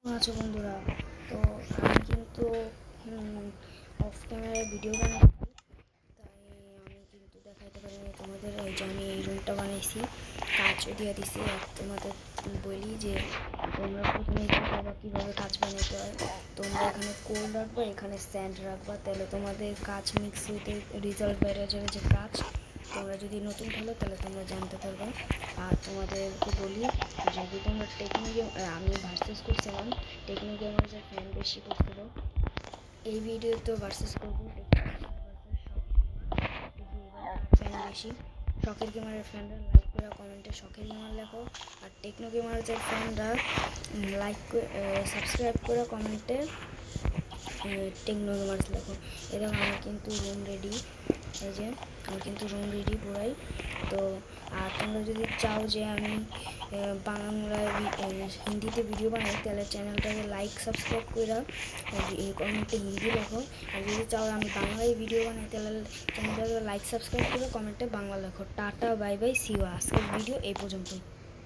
আছো বন্ধুরা। তো আমি কিন্তু অফ ক্যামেরায় ভিডিও বানাই, তাই আমি কিন্তু দেখাইতে পারিনি তোমাদের। এই যে আমি এই রুমটা বানাইছি, কাঁচও দিয়ে দিছি। আর তোমাদের বলি যে তোমরা প্রথমে দেখাবা কীভাবে কাঁচ বানাইতে হয়। তোমরা এখানে কোল রাখবা, এখানে স্যান্ড রাখবা, তাহলে তোমাদের কাঁচ মিক্স হইতে রেজাল্ট বেড়ে যাবে যে কাঁচ। তোমরা যদি নতুন খেলো তাহলে তোমরা জানতে পারবা। আর তোমাদেরকে বলি, যদি তোমরা টেকনিকে, আমি ভার্সেস করছিলাম, টেকনো গেমার্সের ফ্যান বেশি করছিল। এই ভিডিওতেও ভার্সেস করবো, ফ্যান বেশি। শখের গেমারের ফ্যানরা লাইক করে কমেন্টে শখের গেমার লেখো, আর টেকনো গেমার্সের ফ্যানরা লাইক সাবস্ক্রাইব করে কমেন্টে টেকনো গেমার্স লেখো। এরকম আমার কিন্তু রুম রেডি, এই যে আমি কিন্তু রুম রেডি পুরাই। তো আর তোমরা যদি চাও যে আমি বাংলায় হিন্দিতে ভিডিও বানাই, তাহলে চ্যানেলটাকে লাইক সাবস্ক্রাইব করে কমেন্টে হিন্দি লেখো। আর যদি চাও আমি বাংলায় ভিডিও বানাই, তাহলে চ্যানেলটাকে লাইক সাবস্ক্রাইব করে কমেন্টে বাংলা লেখো। Tata, bye bye, see you. আজকের ভিডিও এই পর্যন্তই।